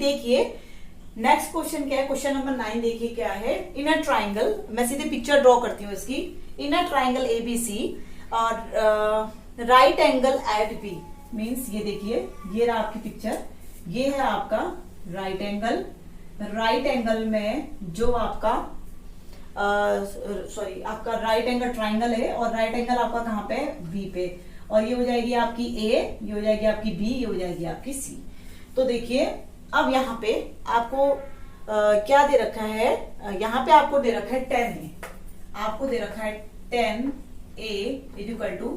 देखिए next question क्या है, क्वेश्चन नंबर 9 देखिए क्या है। इन अ ट्राइंगल, मैं सीधे पिक्चर ड्रॉ करती हूँ इसकी। इन अ ट्राइंगल एबीसी और right angle at B means, ये देखिए ये रहा आपकी पिक्चर, ये है आपका राइट एंगल। राइट एंगल में जो आपका आपका राइट एंगल ट्राइंगल है और राइट एंगल आपका कहाँ पे, बी पे, और ये हो जाएगी आपकी ए, ये हो जाएगी आपकी बी, ये हो जाएगी आपकी सी। तो देखिए अब यहाँ पे आपको क्या दे रखा है, यहाँ पे आपको दे रखा है 10 है, आपको दे रखा है 10a इज इक्वल टू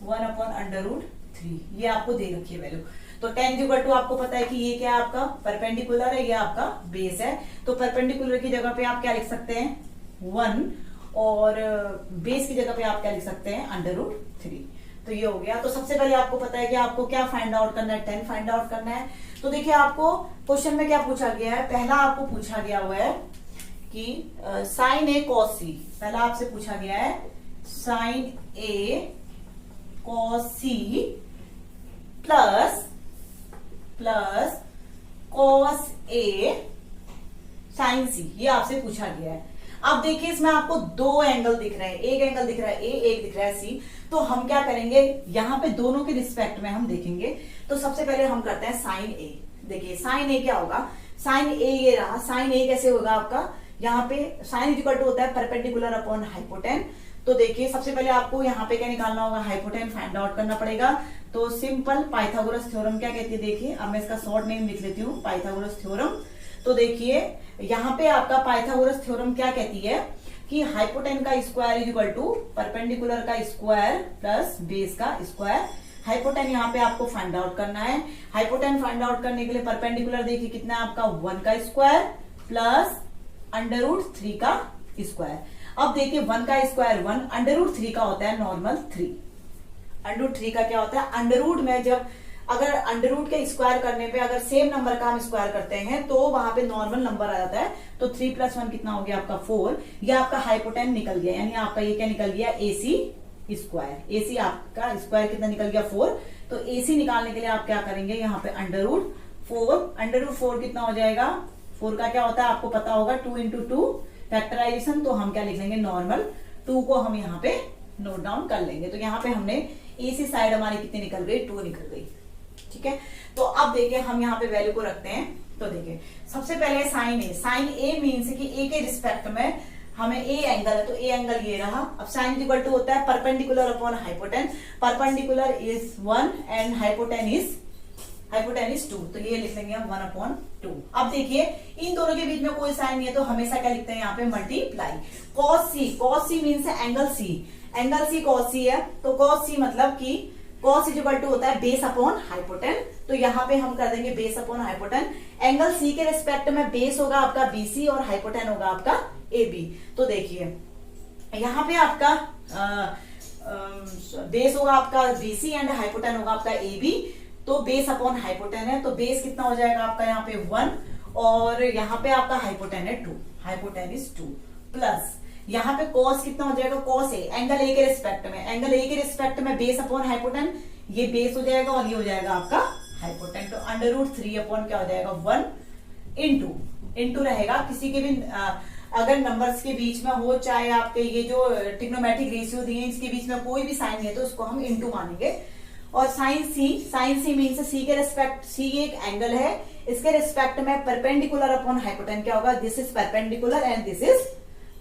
1/√3, ये आपको दे रखी है वैल्यू। तो 10 इक्वल टू आपको पता है कि ये क्या है आपका परपेंडिकुलर है, ये आपका बेस है। तो परपेंडिकुलर की जगह पे आप क्या लिख सकते हैं 1, और बेस की जगह पे आप क्या लिख सकते हैं √3। तो ये हो गया। तो सबसे पहले आपको पता है कि आपको क्या फाइंड आउट करना है, 10 फाइंड आउट करना है। तो देखिए आपको क्वेश्चन में क्या पूछा गया है, पहला आपको पूछा गया हुआ है कि साइन ए कॉस सी, पहला आपसे पूछा गया है sign A cos C plus cos A sign सी, ये आपसे पूछा गया है। अब देखिए इसमें आपको दो एंगल दिख रहे हैं, एक एंगल दिख रहा है ए, एक दिख रहा है सी। तो हम क्या करेंगे, यहाँ पे दोनों के रिस्पेक्ट में हम देखेंगे। तो सबसे पहले हम करते हैं साइन ए। देखिए साइन ए क्या होगा, साइन ए ये रहा, साइन ए कैसे होगा आपका, यहाँ पे साइन इक्वल टू होता है परपेंडिकुलर अपॉन हाइपोटेन। तो देखिए सबसे पहले आपको यहाँ पे क्या निकालना होगा, हाइपोटेन फाइंड आउट करना पड़ेगा। तो सिंपल पाइथागोरस थ्योरम क्या कहती है, देखिए अब मैं इसका शॉर्ट नेम लिख लेती हूँ, पाइथागोरस थ्योरम। तो देखिए यहाँ पे आपका पाइथागोरस थ्योरम क्या कहती है कि हाइपोटेन का square is equal to perpendicular का स्क्वायर प्लस बेस का स्क्वायर। हाइपोटेन यहाँ पे आपको फाइंड आउट करना है। हाइपोटेन फाइंड आउट करने के लिए परपेंडिकुलर देखिए कितना है आपका 1 का स्क्वायर प्लस √3 का स्क्वायर। अब देखिए 1 का स्क्वायर 1, √3 का होता है नॉर्मल 3। √3 का क्या होता है, अंडर में जब अगर अंडर के स्क्वायर करने पे अगर सेम नंबर का हम स्क्वायर करते हैं तो वहां पे नॉर्मल नंबर आ जाता है। तो 3 + 1 कितना हो गया आपका 4, ये आपका हाइपोटेन निकल गया, यानी आपका ये क्या निकल गया AC स्क्वायर। AC आपका स्क्वायर कितना निकल गया 4। तो AC निकालने के लिए आप क्या करेंगे, यहाँ पे √4 कितना हो जाएगा, 4 का क्या होता है आपको पता होगा 2 × 2 फैक्टराइजेशन। तो हम क्या लिख लेंगे नॉर्मल, 2 को हम यहाँ पे नोट डाउन कर लेंगे। तो यहाँ पे हमने AC साइड हमारी कितनी निकल गई, 2 निकल गई। ठीक है, तो अब देखिए हम यहाँ पे वैल्यू को रखते हैं। तो देखिए सबसे पहले साइन ए, साइन ए मीन्स कि ए के रिस्पेक्ट में हमें ए एंगल है, तो ए एंगल ये रहा। अब साइन इक्वल टू होता है perpendicular upon hypotenuse, perpendicular is 1 and hypotenuse is 2। तो ये लिख लेंगे हम 1/2। अब देखिए इन दोनों के बीच में कोई साइन नहीं है, तो हमेशा क्या लिखते हैं यहाँ पे multiply. Cos C means angle C, angle C cos C है। तो कॉस सी मतलब कि कॉस इज इक्वल टू होता है बेस अपॉन हाइपोटेन। तो यहाँ पे हम कर देंगे base upon hypotenuse. Angle C के रिस्पेक्ट में बेस होगा आपका BC और हाइपोटेन होगा आपका AB। तो देखिए यहाँ पे आपका बेस होगा आपका BC एंड हाइपोटेन होगा आपका AB। तो बेस अपॉन हाइपोटेन है, तो बेस कितना हो जाएगा आपका यहाँ पे 1 और यहाँ पे आपका हाइपोटेन है 2, हाइपोटेन इज 2 प्लस यहाँ पे कॉस कितना हो जाएगा, कॉस ए, एंगल ए के रिस्पेक्ट में, एंगल ए के रिस्पेक्ट में बेस अपॉन हाइपोटेन, ये बेस हो जाएगा और ये हो जाएगा आपका हाइपोटेन। तो √3 अपॉन क्या हो जाएगा 1 इंटू रहेगा। किसी के भी अगर नंबर्स के बीच में हो, चाहे आपके ये जो ट्रिग्नोमेट्रिक रेशियो दिए हैं इसके बीच में कोई भी साइन है तो उसको हम इंटू मानेंगे। और साइन सी मीन्स सी के रिस्पेक्ट, सी एक एंगल है, इसके रिस्पेक्ट में परपेंडिकुलर अपॉन हाइपोटेन क्या होगा, this is perpendicular and this is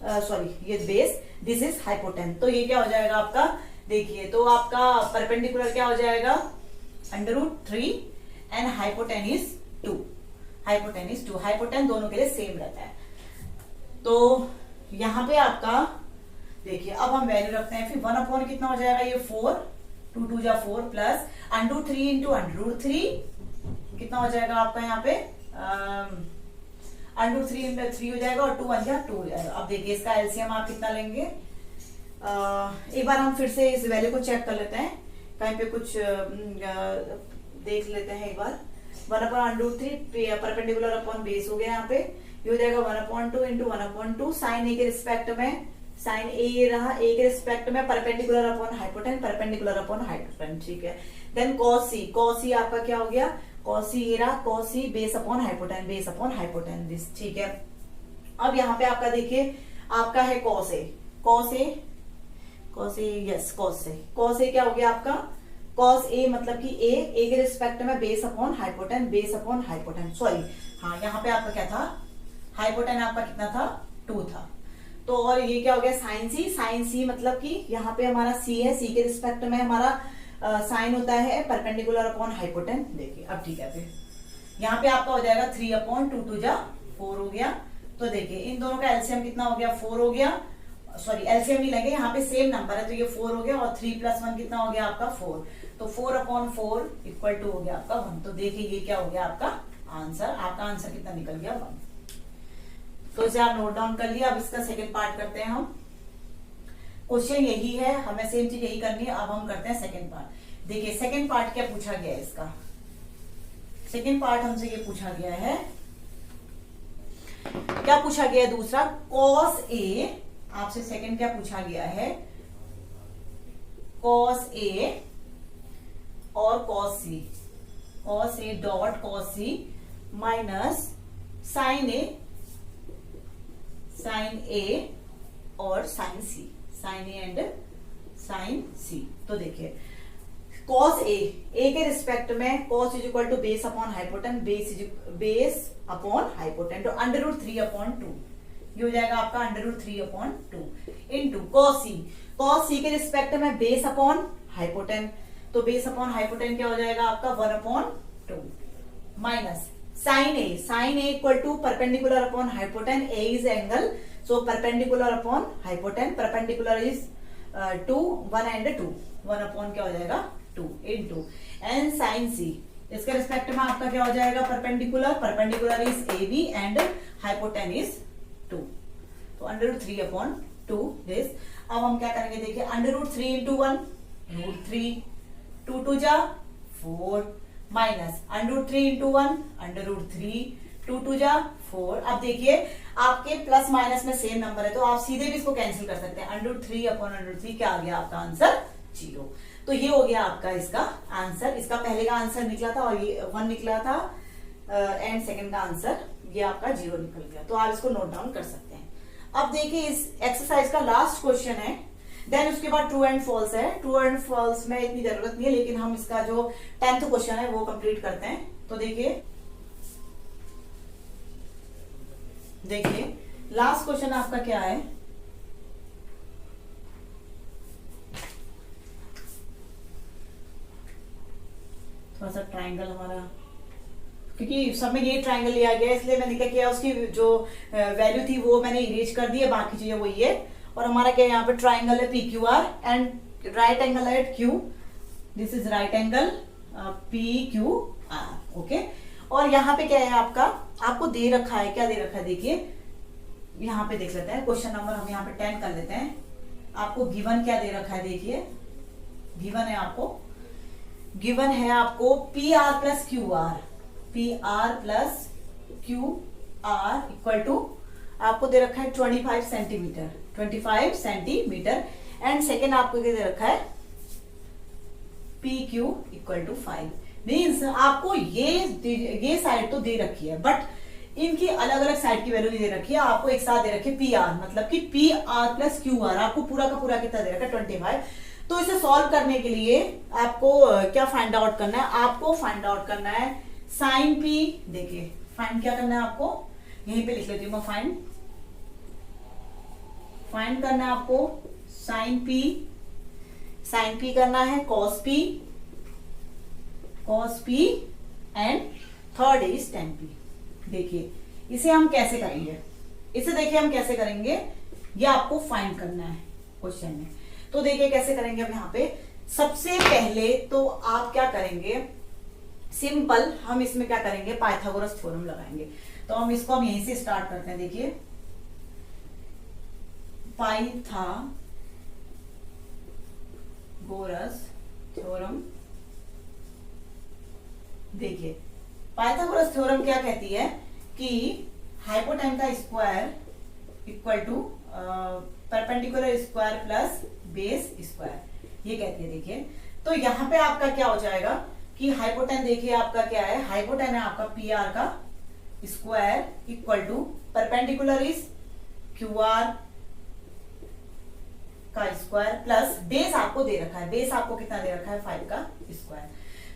ये बेस, दिस इज हाइपोटेन। तो ये क्या हो जाएगा आपका, देखिए तो आपका परपेंडिकुलर क्या हो जाएगा √3 एंड हाइपोटेन इज 2, हाइपोटेन दोनों के लिए सेम रहता है। तो यहाँ पे आपका देखिए अब हम वैल्यू रखते हैं, फिर 1 कितना हो जाएगा ये 4, 2 2 जा 4 प्लस √3 × √3 कितना हो जाएगा आपका यहाँ पे √3 × 3 हो जाएगा और 2 1 जा 2 हो जाएगा। अब देखिए इसका एलसीएम आप कितना लेंगे, एक बार हम फिर से इस वैल्यू को चेक कर लेते हैं, कहीं पे कुछ देख लेते हैं एक बार। 1/√3 परपेंडिकुलर अपॉन बेस हो गया, यहाँ पे ये हो जाएगा 1/2 × 1/2 साइन ए के रिस्पेक्ट में, साइन ए ये रहा, ए के रिस्पेक्ट में परपेंडिकुलर अपॉन हाइपोटेन, ठीक है। देन कॉस सी आपका क्या हो गया कॉस ए रहा, cos A base upon hypotenuse, ठीक है। अब यहाँ पे आपका देखिए आपका है cos A, yes cos A क्या हो गया आपका, कॉस ए मतलब कि ए के रिस्पेक्ट में बेस अपॉन हाइपोटेन, सॉरी हाँ यहाँ पे आपका क्या था, हाइपोटेन आपका कितना था, 2 था। तो और ये क्या हो गया साइन सी मतलब कि यहाँ पे हमारा सी है, सी के रिस्पेक्ट में हमारा साइन होता है परपेंडिकुलर अपॉन हाइपोटेन। देखिए अब ठीक है, फिर यहाँ पे आपका हो जाएगा 3/2 जा 4 हो गया। तो देखिए इन दोनों का एलसीएम कितना हो गया, 4 हो गया, सॉरी एलसीएम नहीं लगे, यहाँ पे सेम नंबर है तो ये 4 हो गया, और 3 + 1 कितना हो गया आपका 4, तो 4/4 = हो गया आपका 1। तो देखिए ये क्या हो गया आपका आंसर कितना निकल गया 1। तो इसे आप नोट डाउन कर लिया। अब इसका सेकंड पार्ट करते हैं हम। क्वेश्चन यही है, हमें सेम चीज यही करनी है। अब हम करते हैं सेकंड पार्ट। देखिए सेकंड पार्ट क्या पूछा गया है, इसका सेकंड पार्ट हमसे ये पूछा गया है, क्या पूछा गया है दूसरा, कॉस ए, आपसे सेकंड क्या पूछा गया है, कॉस ए और cos A dot cos C minus sine A और sine A and sine C. तो देखिए कॉस ए के रिस्पेक्ट में cos = base upon hypotenuse, base upon hypotenuse, तो √3/2 ये हो जाएगा आपका √3/2 इंटू कॉस सी के रिस्पेक्ट में बेस अपॉन हाइपोटेन, तो बेस अपॉन हाइपोटेन क्या हो जाएगा आपका 1/2 minus sine A = perpendicular upon hypotenuse, A is angle, so perpendicular upon hypotenuse, perpendicular is 2, 1 and 2, 1 क्या हो जाएगा 2 इंटू एंड साइन सी, इसके रिस्पेक्ट में आपका क्या हो जाएगा perpendicular is A B and hypotenuse is 2, तो √3/2 दिस। अब हम क्या करेंगे, देखिए √3 × 1 √3, 2 2 जा 4 माइनस √3 × 1 √3, 2 2 जा 4। अब देखिए आपके प्लस माइनस में सेम नंबर है तो आप सीधे भी इसको कैंसिल कर सकते हैं, √3/√3 क्या आ गया आपका आंसर 0। तो ये हो गया आपका इसका आंसर। इसका पहले का आंसर निकला था और ये 1 निकला था, एंड सेकंड का आंसर ये आपका 0 निकल गया। तो आप इसको नोट डाउन कर सकते हैं। अब देखिए इस एक्सरसाइज का लास्ट क्वेश्चन है, देन उसके बाद ट्रू एंड फॉल्स है। ट्रू एंड फॉल्स में इतनी जरूरत नहीं है, लेकिन हम इसका जो 10th क्वेश्चन है वो कंप्लीट करते हैं। तो देखिए लास्ट क्वेश्चन आपका क्या है, थोड़ा सा ट्राइंगल हमारा, क्योंकि सब में ये ट्राइंगल लिया गया है इसलिए मैंने क्या किया, उसकी जो वैल्यू थी वो मैंने इरेज कर दी है, बाकी चीजें वही है। और हमारा क्या यहाँ पे ट्राइंगल है PQR एंड राइट एंगल है Q, this is right angle PQR, okay. और यहाँ पे क्या है आपको दे रखा है, क्या दे रखा है देखिए, यहाँ पे देख लेते हैं क्वेश्चन नंबर, हम यहाँ पे 10 कर लेते हैं। आपको गिवन क्या दे रखा है, देखिए गिवन है आपको PR + QR = आपको दे रखा है 25 सेंटीमीटर एंड सेकेंड आपको दे रखा है PQ = 5। मीन्स आपको ये साइड तो दे रखी है, बट इनकी अलग अलग साइड की वैल्यू नहीं दे रखी है, आपको एक साथ दे रखी है PR, मतलब कि PR + QR आपको पूरा का पूरा कितना दे रखा है 25। तो इसे सॉल्व करने के लिए आपको क्या फाइंड आउट करना है, आपको फाइंड आउट करना है साइन P। देखिए फाइंड क्या करना है आपको, यहीं पे लिख लेती हूँ मैं, फाइंड करना है आपको साइन P करना है cos P and third is tan P। देखिए इसे हम कैसे करेंगे, ये आपको फाइंड करना है क्वेश्चन में। तो देखिए कैसे करेंगे, अब यहाँ पे सबसे पहले तो आप क्या करेंगे, सिंपल हम इसमें क्या करेंगे, पाइथागोरस थ्योरम लगाएंगे। तो हम यहीं से स्टार्ट करते हैं। देखिए पाइथागोरस थ्योरम, देखिए पाइथागोरस थ्योरम क्या कहती है कि हाइपोटेन का square = perpendicular square plus base square, ये कहती है। देखिए तो यहाँ पे आपका क्या हो जाएगा, कि हाइपोटेन देखिए आपका क्या है, हाइपोटेन है आपका पी आर का square equal to perpendicular is Q R का स्क्वायर प्लस बेस आपको दे रखा है, बेस आपको कितना दे रखा है 5 का स्क्वायर।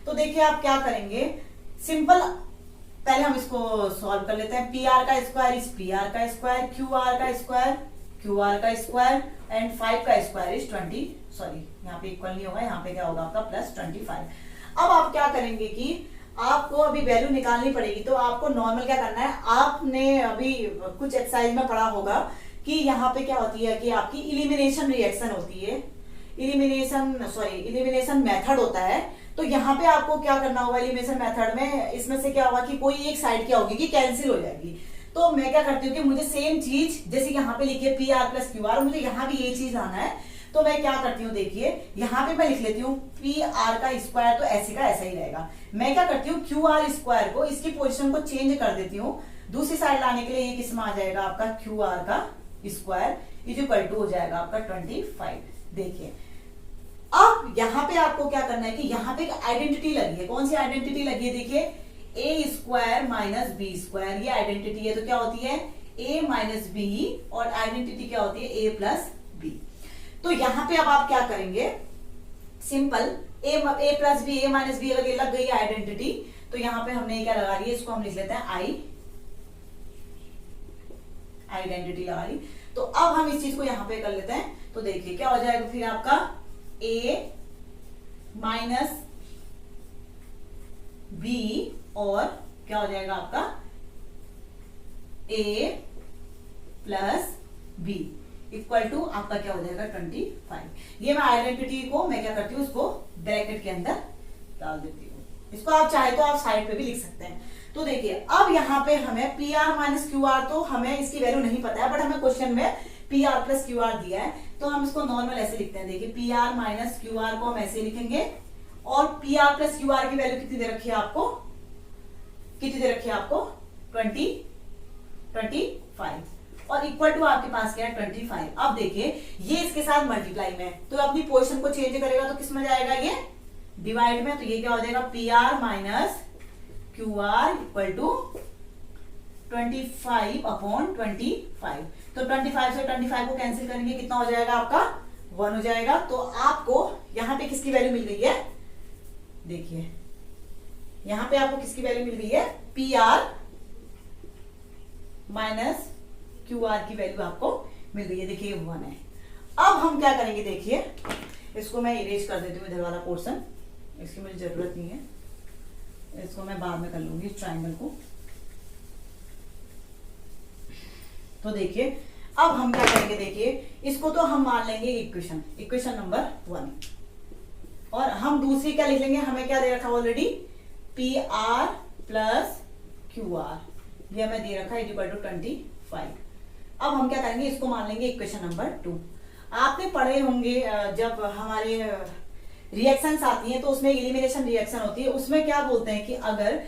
तो देखिए आप क्या करेंगे, सिंपल पहले हम इसको सॉल्व कर लेते हैं। पी आर का स्क्वायर इज पी आर का स्क्वायर, क्यू आर का स्क्वायर क्यू आर का स्क्वायर एंड 5 का स्क्वायर इज 20, सॉरी यहाँ पे इक्वल नहीं होगा, यहाँ पे क्या होगा आपका प्लस 25। अब आप क्या करेंगे कि आपको अभी वैल्यू निकालनी पड़ेगी, तो आपको नॉर्मल क्या करना है, आपने अभी कुछ एक्सरसाइज में पढ़ा होगा कि यहाँ पे क्या होती है कि आपकी इलिमिनेशन रिएक्शन होती है, इलिमिनेशन मेथड होता है। तो यहाँ पे आपको क्या करना होगा एलिमिनेशन मेथड में, इसमें से क्या होगा कि कोई एक साइड क्या होगी कि कैंसिल हो जाएगी। तो मैं क्या करती हूँ कि मुझे सेम चीज जैसे यहाँ पे लिखिए P R plus Q R, मुझे यहाँ भी ये चीज लाना है। तो मैं क्या करती हूँ, देखिए यहाँ पे मैं लिख लेती हूँ पी आर का स्क्वायर, तो ऐसे का ऐसा ही रहेगा। मैं क्या करती हूँ क्यू आर स्क्वायर को, इसकी पोजीशन को चेंज कर देती हूँ, दूसरी साइड लाने के लिए ये किस में आ जाएगा आपका क्यू आर का स्क्वायर इज इक्वल टू हो जाएगा आपका 25। देखिए अब यहाँ पे आपको क्या करना है कि यहाँ पे एक आइडेंटिटी लगी है, कौन सी आइडेंटिटी लगी है, देखिए ए स्क्वायर माइनस बी स्क्वायर, ये आइडेंटिटी है। तो क्या होती है ए माइनस बी और आइडेंटिटी क्या होती है ए प्लस बी। तो यहाँ पे अब आप क्या करेंगे, सिंपल ए प्लस बी, ए माइनस बी अगर ये लग गई आइडेंटिटी, तो यहाँ पे हमने क्या लगा रही है, इसको हम लिख लेते हैं आई, आइडेंटिटी लगा ली। तो अब हम इस चीज को यहाँ पे कर लेते हैं। तो देखिए क्या हो जाएगा फिर आपका ए माइनस बी और क्या हो जाएगा आपका ए प्लस बी इक्वल टू आपका क्या हो जाएगा 25। ये मैं आइडेंटिटी को मैं क्या करती हूँ, उसको ब्रैकेट के अंदर डाल देती हूँ। इसको आप चाहे तो आप साइड पे भी लिख सकते हैं। तो देखिए अब यहाँ पे हमें P R minus Q are, तो हमें इसकी वैल्यू नहीं पता है, बट हमें क्वेश्चन में P R plus Q R दिया है, तो हम इसको नॉर्मल ऐसे लिखते हैं। देखिए P R minus Q are को हम ऐसे लिखेंगे और P R plus Q R की वैल्यू कितनी दे रखी है आपको, कितनी दे रखी है आपको 25 और इक्वल टू आपके पास क्या है 25। अब देखिए ये इसके साथ मल्टीप्लाई में, तो अपनी पोजीशन को चेंज करेगा तो किस में जाएगा, ये डिवाइड में। तो ये क्या हो जाएगा P R minus Q R equal to 25 upon 25। तो 25 से 25 को कैंसिल करेंगे, कितना हो जाएगा आपका 1 हो जाएगा। तो आपको यहाँ पे किसकी वैल्यू मिल गई है, देखिए यहाँ पे आपको किसकी वैल्यू मिल गई है, P R minus Q are की वैल्यू आपको मिल गई है। देखिए 1 है। अब हम क्या करेंगे, देखिए इसको मैं इरेज कर देती हूँ, इधर वाला पोर्शन, इसकी मुझे जरूरत नहीं है, इसको मैं बाद में कर लूंगी इस ट्रायंगल को। तो देखिए अब हम क्या करेंगे, देखिए इसको तो हम मान लेंगे इक्वेशन नंबर 1 और हम दूसरी क्या लिख लेंगे, हमें क्या दे रखा already P R plus Q R, ये हमें दे रखा है इक्वल टू 25। अब हम क्या करेंगे, इसको मान लेंगे इक्वेशन नंबर 2। आपने पढ़े होंगे जब हमारे रिएक्शंस आती हैं तो उसमें एलिमिनेशन रिएक्शन होती है, उसमें क्या बोलते हैं कि अगर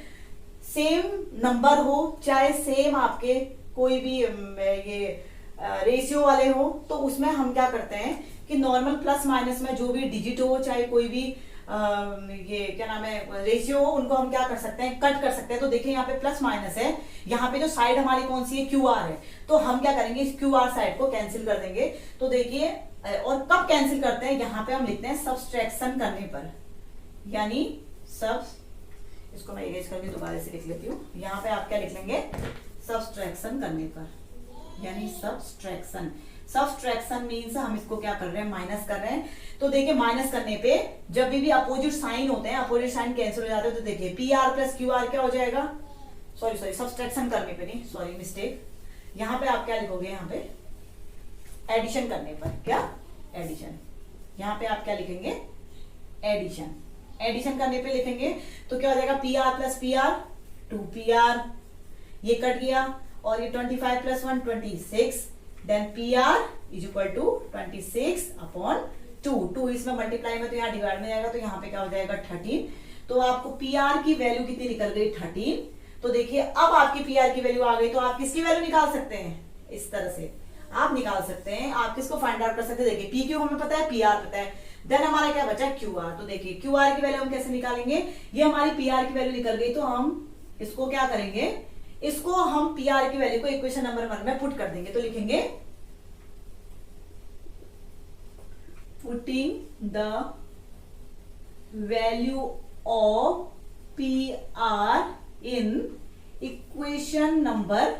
सेम नंबर हो, चाहे सेम आपके कोई भी ये रेशियो वाले हो, तो उसमें हम क्या करते हैं कि नॉर्मल प्लस माइनस में जो भी डिजिट हो, चाहे कोई भी ये क्या नाम है रेशियो हो, उनको हम क्या कर सकते हैं, कट कर सकते हैं। तो देखिए यहाँ पे प्लस माइनस है, यहाँ पे जो साइड हमारी कौन सी है क्यू आर है, तो हम क्या करेंगे इस क्यू आर साइड को कैंसिल कर देंगे। तो देखिए और कब कैंसिल करते हैं, यहाँ पे हम लिखते हैं सब्सट्रैक्शन करने पर, यानी इसको मैं इरेज करके दोबारा से लिख लेती हूँ। यहाँ पे आप क्या लिख लेंगे, सब्सट्रैक्शन करने पर, यानी सब्सट्रैक्शन मीन्स हम इसको क्या कर रहे हैं, माइनस कर रहे हैं। तो देखिए माइनस करने पे जब भी अपोजिट साइन होते हैं, अपोजिट साइन कैंसिल हो जाते हैं। तो देखिए P R plus Q R क्या हो जाएगा, सॉरी सब्सट्रैक्शन करने पे नहीं, सॉरी मिस्टेक। यहाँ पे आप क्या लिखोगे, यहाँ पे एडिशन करने पर, क्या एडिशन, यहाँ पे आप क्या लिखेंगे एडिशन करने पे लिखेंगे। तो क्या हो जाएगा P R plus P R 2pr, ये कट गया और ये 25 प्लस 1 26, then P R is equal to 26 upon 2 इसमें मल्टीप्लाई में, तो यहाँ डिवाइड में जाएगा, तो यहाँ पे क्या हो जाएगा 13। तो आपको पी आर की वैल्यू कितनी निकल गई 13। तो देखिए अब आपकी पी आर की वैल्यू आ गई, तो आप किसकी वैल्यू निकाल सकते हैं, इस तरह से आप निकाल सकते हैं, आप किसको फाइंड आउट कर सकते हैं। देखिए पी क्यू हमें पता है, पी आर पता है, देन हमारा क्या बचा क्यू आर। तो देखिए क्यू आर की वैल्यू हम कैसे निकालेंगे, ये हमारी पी आर की वैल्यू निकल गई, तो हम इसको क्या करेंगे, इसको हम पी आर की वैल्यू को इक्वेशन नंबर 1 में पुट कर देंगे। तो लिखेंगे putting the value of P R in equation number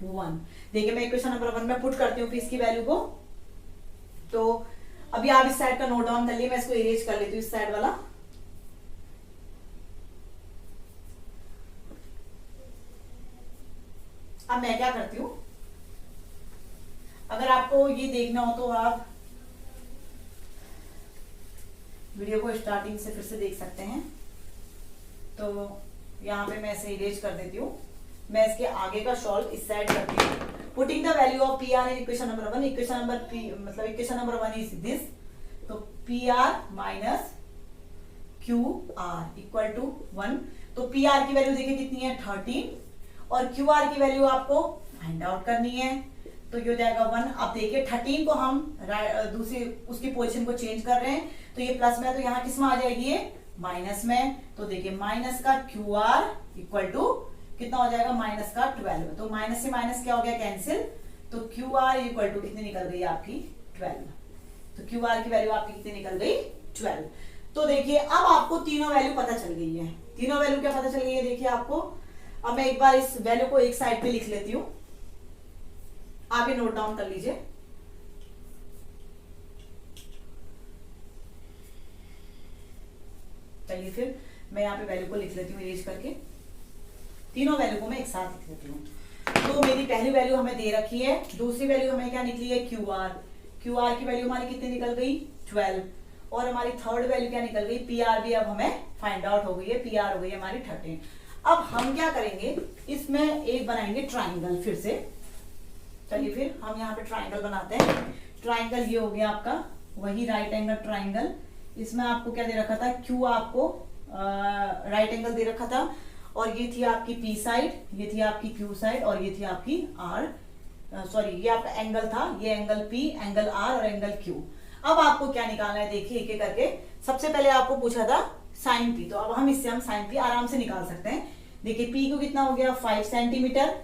1। देखिए मैं इक्वेशन नंबर 1 में पुट करती हूँ इसकी वैल्यू को। तो अभी आप इस साइड का नोट डाउन कर लिए, मैं इसको इरेज कर लेती हूँ इस साइड वाला। अब मैं क्या करती हूं, अगर आपको ये देखना हो तो आप वीडियो को स्टार्टिंग से फिर से देख सकते हैं। तो यहां पे मैं इसे इरेज कर देती हूँ, मैं इसके आगे का सॉल्व इस साइड करती हूँ। Putting the value of P R in equation number 1, equation number P मतलब इक्वेशन नंबर 1 इज दिस। तो P R minus Q R equal to 1। तो पी आर की वैल्यू देखिए कितनी है 13, और क्यू आर की वैल्यू आपको फाइंड आउट करनी है। तो ये हो जाएगा 1। अब देखिए 13 को हम दूसरी उसकी पोजीशन को चेंज कर रहे हैं, तो ये प्लस में, तो यहाँ किस में आ जाएगी, ये माइनस में। तो देखिए माइनस का क्यू आर इक्वल टू कितना हो जाएगा, माइनस का 12। तो माइनस से माइनस क्या हो गया, कैंसिल। तो क्यू आर इक्वल टू कितनी निकल गई आपकी 12। तो क्यू आर की वैल्यू आपकी कितनी निकल गई 12। तो देखिए अब आपको तीनों वैल्यू पता चल गई है। तीनों वैल्यू क्या पता चल गई है, देखिए आपको। अब मैं एक बार इस वैल्यू को एक साइड पे लिख लेती हूं, आप ये नोट डाउन कर लीजिए। चलिए फिर मैं यहाँ पे वैल्यू को लिख लेती हूँ इरेज करके। तीनों वैल्यू को मैं एक साथ लिख लेती हूँ। तो मेरी पहली वैल्यू हमें दे रखी है, दूसरी वैल्यू हमें क्या निकली है क्यू आर। क्यू आर की वैल्यू हमारी कितनी निकल गई 12, और हमारी थर्ड वैल्यू क्या निकल गई, पी आर भी अब हमें फाइंड आउट हो गई है, पी आर हो गई हमारी 13। अब हम क्या करेंगे, इसमें एक बनाएंगे ट्राइंगल फिर से। चलिए फिर हम यहाँ पे ट्राइंगल बनाते हैं। ट्राइंगल ये हो गया आपका वही राइट एंगल ट्राइंगल। इसमें आपको क्या दे रखा था, क्यू आपको राइट एंगल दे रखा था, और ये थी आपकी पी साइड, ये थी आपकी क्यू साइड, और ये थी आपकी आर, सॉरी ये आपका एंगल था, ये एंगल पी, एंगल आर और एंगल क्यू। अब आपको क्या निकालना है, देखिए एक एक करके। सबसे पहले आपको पूछा था साइन पी, तो अब हम इससे हम साइन पी आराम से निकाल सकते हैं। देखिए पी को कितना हो गया 5 सेंटीमीटर,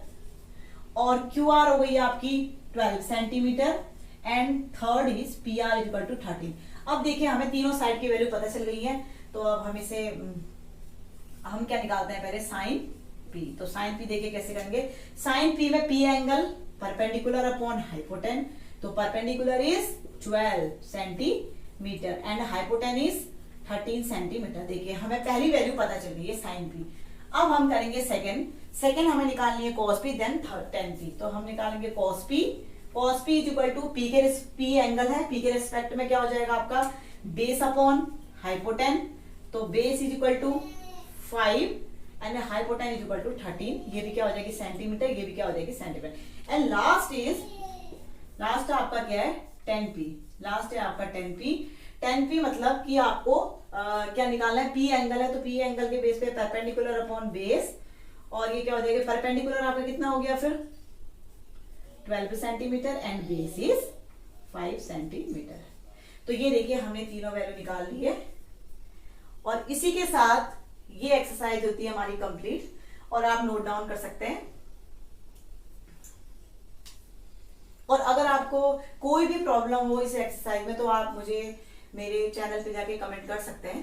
और क्यू आर हो गई आपकी 12 centimetre, and third is P R equal to 13। अब देखिए हमें तीनों साइड की वैल्यू पता चल गई है, तो अब हम इसे हम क्या निकालते हैं पहले साइन पी। तो साइन पी देखिए कैसे करेंगे, साइन पी में P angle perpendicular upon hypotenuse, तो perpendicular is 12 centimetre and hypotenuse is 13 centimetre. देखिए हमें पहली वैल्यू पता चल गई है साइन पी। अब हम करेंगे सेकंड हमें निकालनी है cos P, then tan P. तो हम निकालेंगे cos P. Cos P is equal to P angle है, पी के रिस्पेक्ट में क्या हो जाएगा आपका बेस अपॉन हाइपोटेन। तो base is equal to 5 and hypotenuse is equal to 13। ये भी क्या हो जाएगी सेंटीमीटर, ये भी क्या हो जाएगी सेंटीमीटर। एंड लास्ट आपका क्या है 10p। लास्ट है आपका 10p मतलब कि आपको क्या निकालना है, पी एंगल है, तो पी एंगल के बेस पे परपेंडिकुलर अपॉन बेस, और ये क्या हो जाएगा परपेंडिकुलर आपका कितना हो गया फिर 12 centimetre and base is 5 centimetre. तो ये देखिए हमने तीनों वैल्यू निकाल ली है, और इसी के साथ ये एक्सरसाइज होती है हमारी कंप्लीट, और आप नोट डाउन कर सकते हैं। और अगर आपको कोई भी प्रॉब्लम हो इस एक्सरसाइज में, तो आप मुझे मेरे चैनल पे जाके कमेंट कर सकते हैं।